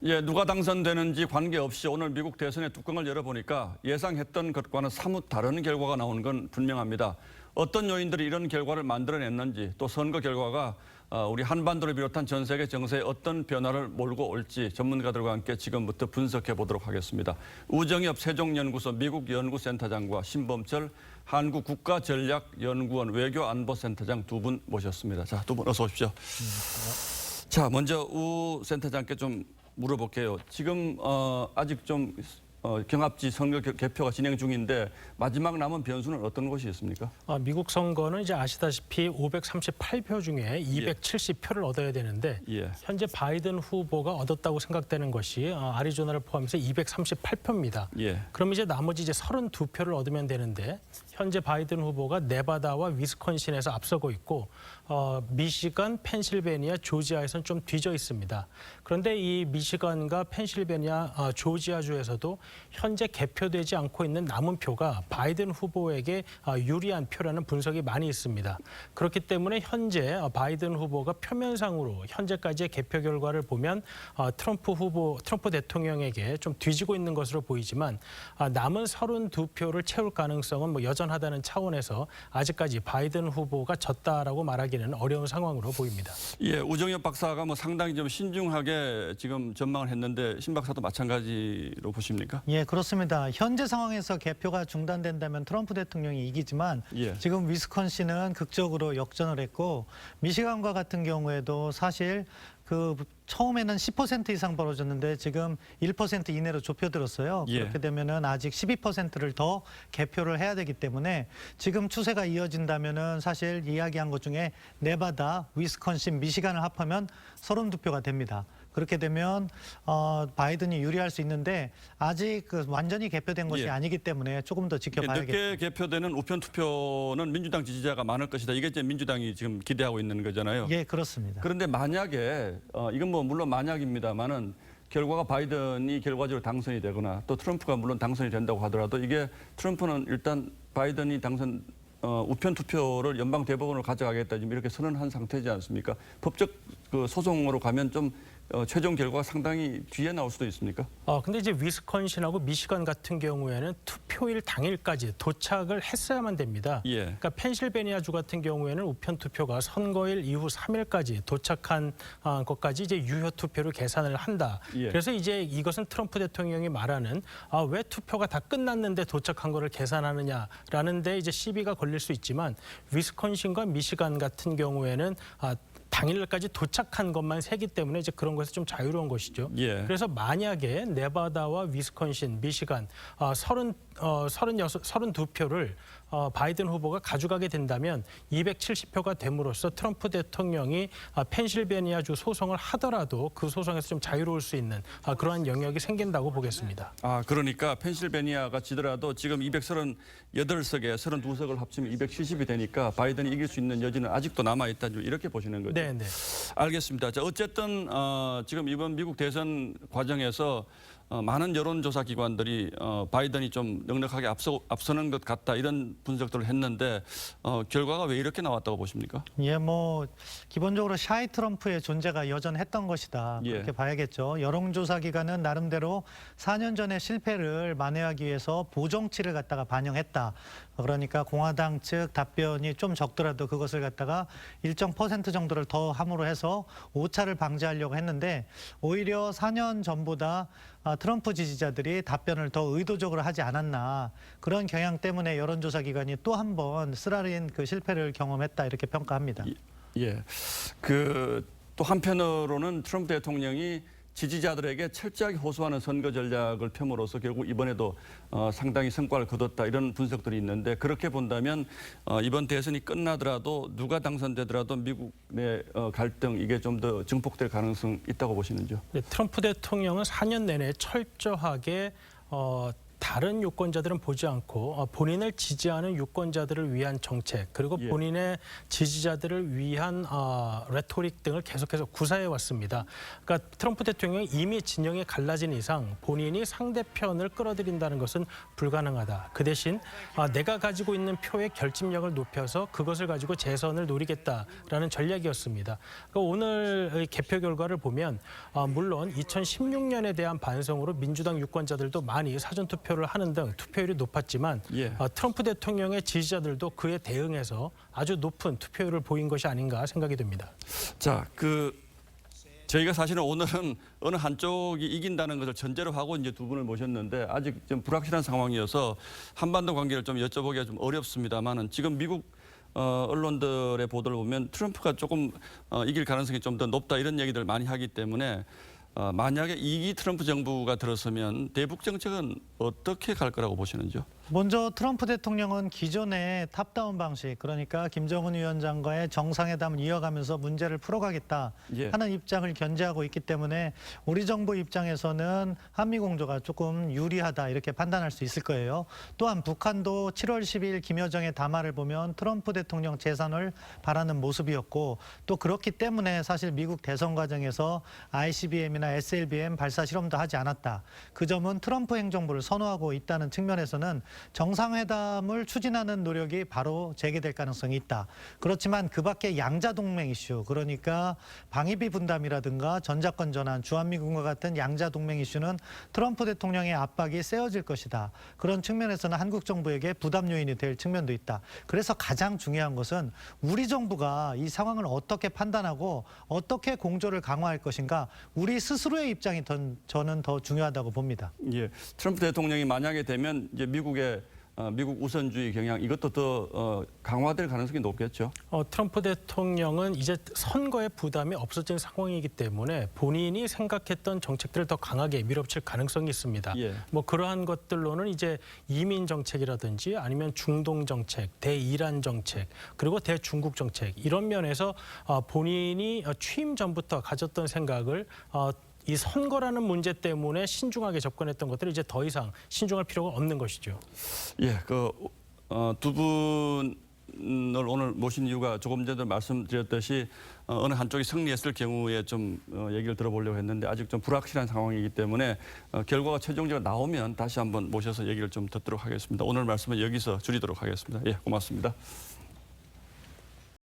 예, 누가 당선되는지 관계없이 오늘 미국 대선의 뚜껑을 열어보니까 예상했던 것과는 사뭇 다른 결과가 나오는 건 분명합니다. 어떤 요인들이 이런 결과를 만들어냈는지 또 선거 결과가 우리 한반도를 비롯한 전 세계 정세에 어떤 변화를 몰고 올지 전문가들과 함께 지금부터 분석해 보도록 하겠습니다. 우정엽 세종연구소 미국 연구센터장과 신범철 한국국가전략연구원 외교안보센터장 두 분 모셨습니다. 자, 두 분 어서 오십시오. 자, 먼저 우 센터장께 좀 물어볼게요. 지금 아직 좀 경합지 선거 개표가 진행 중인데 마지막 남은 변수는 어떤 것이 있습니까? 미국 선거는 이제 아시다시피 538표 중에 270표를 얻어야 되는데 현재 바이든 후보가 얻었다고 생각되는 것이 아리조나를 포함해서 238표입니다. 그럼 이제 나머지 이제 32표를 얻으면 되는데 현재 바이든 후보가 네바다와 위스콘신에서 앞서고 있고 미시간, 펜실베니아, 조지아에서는 좀 뒤져 있습니다. 그런데 이 미시간과 펜실베니아, 조지아주에서도 현재 개표되지 않고 있는 남은 표가 바이든 후보에게 유리한 표라는 분석이 많이 있습니다. 그렇기 때문에 현재 바이든 후보가 표면상으로 현재까지의 개표 결과를 보면 트럼프 대통령에게 좀 뒤지고 있는 것으로 보이지만 남은 32표를 채울 가능성은 뭐 여전하다는 차원에서 아직까지 바이든 후보가 졌다라고 말하기는 어려운 상황으로 보입니다. 예, 우정엽 박사가 뭐 상당히 좀 신중하게 지금 전망을 했는데 신 박사도 마찬가지로 보십니까? 예, 그렇습니다. 현재 상황에서 개표가 중단된다면 트럼프 대통령이 이기지만 지금 위스콘신은 극적으로 역전을 했고 미시간과 같은 경우에도 사실 처음에는 10% 이상 벌어졌는데 지금 1% 이내로 좁혀들었어요. 그렇게 되면은 아직 12%를 더 개표를 해야 되기 때문에 지금 추세가 이어진다면은 사실 이야기한 것 중에 네바다, 위스콘신, 미시간을 합하면 32표가 됩니다. 그렇게 되면 바이든이 유리할 수 있는데 아직 완전히 개표된 것이 아니기 때문에 조금 더 지켜봐야겠죠. 늦게 개표되는 우편 투표는 민주당 지지자가 많을 것이다. 이게 이제 민주당이 지금 기대하고 있는 거잖아요. 예, 그렇습니다. 그런데 만약에 이건 뭐 물론 만약입니다만은 결과가 바이든이 결과적으로 당선이 되거나 또 트럼프가 물론 당선이 된다고 하더라도 이게 트럼프는 일단 바이든이 당선 우편 투표를 연방 대법원으로 가져가겠다 지금 이렇게 선언한 상태지 않습니까? 법적 소송으로 가면 좀 최종 결과가 상당히 뒤에 나올 수도 있습니까? 근데 이제 위스콘신하고 미시간 같은 경우에는 투표일 당일까지 도착을 했어야만 됩니다. 그러니까 펜실베니아주 같은 경우에는 우편 투표가 선거일 이후 3일까지 도착한 것까지 이제 유효 투표를 계산을 한다. 그래서 이제 이것은 트럼프 대통령이 말하는 왜 투표가 다 끝났는데 도착한 거를 계산하느냐라는 데 이제 시비가 걸릴 수 있지만 위스콘신과 미시간 같은 경우에는 당일까지 도착한 것만 세기 때문에 이제 그런 것에서 좀 자유로운 것이죠. 그래서 만약에 네바다와 위스콘신, 미시간 32표를 바이든 후보가 가져가게 된다면 270표가 됨으로써 트럼프 대통령이 펜실베니아주 소송을 하더라도 그 소송에서 좀 자유로울 수 있는 그러한 영역이 생긴다고 보겠습니다. 그러니까 펜실베니아가 지더라도 지금 238석에 32석을 합치면 270이 되니까 바이든이 이길 수 있는 여지는 아직도 남아있다 이렇게 보시는 거죠? 네. 알겠습니다. 자, 어쨌든 지금 이번 미국 대선 과정에서 많은 여론조사 기관들이 바이든이 좀 넉넉하게 앞서는 것 같다 이런 분석들을 했는데 결과가 왜 이렇게 나왔다고 보십니까? 뭐 기본적으로 샤이 트럼프의 존재가 여전했던 것이다. 그렇게 봐야겠죠. 여론조사 기관은 나름대로 4년 전의 실패를 만회하기 위해서 보정치를 갖다가 반영했다. 그러니까 공화당 측 답변이 좀 적더라도 그것을 갖다가 일정 퍼센트 정도를 더 함으로 해서 오차를 방지하려고 했는데 오히려 4년 전보다 트럼프 지지자들이 답변을 더 의도적으로 하지 않았나. 그런 경향 때문에 여론조사 기관이 또 한 번 쓰라린 실패를 경험했다 이렇게 평가합니다. 또 한편으로는 트럼프 대통령이 지지자들에게 철저하게 호소하는 선거 전략을 펴므로써 결국 이번에도 상당히 성과를 거뒀다 이런 분석들이 있는데 그렇게 본다면 이번 대선이 끝나더라도 누가 당선되더라도 미국 내 갈등 이게 좀 더 증폭될 가능성이 있다고 보시는지요? 트럼프 대통령은 4년 내내 철저하게 다른 유권자들은 보지 않고 본인을 지지하는 유권자들을 위한 정책 그리고 본인의 지지자들을 위한 레토릭 등을 계속해서 구사해 왔습니다. 그러니까 트럼프 대통령이 이미 진영이 갈라진 이상 본인이 상대편을 끌어들인다는 것은 불가능하다. 그 대신 내가 가지고 있는 표의 결집력을 높여서 그것을 가지고 재선을 노리겠다라는 전략이었습니다. 그러니까 오늘 개표 결과를 보면 물론 2016년에 대한 반성으로 민주당 유권자들도 많이 사전투표를 하는 등 투표율이 높았지만 트럼프 대통령의 지지자들도 그에 대응해서 아주 높은 투표율을 보인 것이 아닌가 생각이 듭니다. 자, 저희가 사실은 오늘은 어느 한쪽이 이긴다는 것을 전제로 하고 이제 두 분을 모셨는데 아직 좀 불확실한 상황이어서 한반도 관계를 좀 여쭤보기가 좀 어렵습니다만은 지금 미국 언론들의 보도를 보면 트럼프가 조금 이길 가능성이 좀 더 높다 이런 얘기들 많이 하기 때문에 만약에 2기 트럼프 정부가 들어서면 대북 정책은 어떻게 갈 거라고 보시는지요? 먼저 트럼프 대통령은 기존의 탑다운 방식, 그러니까 김정은 위원장과의 정상회담을 이어가면서 문제를 풀어가겠다 하는 입장을 견지하고 있기 때문에 우리 정부 입장에서는 한미 공조가 조금 유리하다 이렇게 판단할 수 있을 거예요. 또한 북한도 7월 10일 김여정의 담화를 보면 트럼프 대통령 재선을 바라는 모습이었고 또 그렇기 때문에 사실 미국 대선 과정에서 ICBM이나 SLBM 발사 실험도 하지 않았다. 그 점은 트럼프 행정부를 선호하고 있다는 측면에서는 정상회담을 추진하는 노력이 바로 재개될 가능성이 있다. 그렇지만 그 밖에 양자동맹 이슈, 그러니까 방위비 분담이라든가 전자권 전환, 주한미군과 같은 양자동맹 이슈는 트럼프 대통령의 압박이 세워질 것이다. 그런 측면에서는 한국 정부에게 부담 요인이 될 측면도 있다. 그래서 가장 중요한 것은 우리 정부가 이 상황을 어떻게 판단하고 어떻게 공조를 강화할 것인가, 우리 스스로의 입장이 저는 더 중요하다고 봅니다. 트럼프 대통령이 만약에 되면 이제 미국 우선주의 경향 이것도 더 강화될 가능성이 높겠죠. 트럼프 대통령은 이제 선거의 부담이 없어진 상황이기 때문에 본인이 생각했던 정책들을 더 강하게 밀어붙일 가능성이 있습니다. 뭐 그러한 것들로는 이제 이민 정책이라든지 아니면 중동 정책, 대이란 정책, 그리고 대중국 정책 이런 면에서 본인이 취임 전부터 가졌던 생각을 이 선거라는 문제 때문에 신중하게 접근했던 것들을 이제 더 이상 신중할 필요가 없는 것이죠. 두 분을 오늘 모신 이유가 조금 전에 말씀드렸듯이 어느 한쪽이 승리했을 경우에 좀 얘기를 들어보려고 했는데 아직 좀 불확실한 상황이기 때문에 결과가 최종적으로 나오면 다시 한번 모셔서 얘기를 좀 듣도록 하겠습니다. 오늘 말씀은 여기서 줄이도록 하겠습니다. 고맙습니다.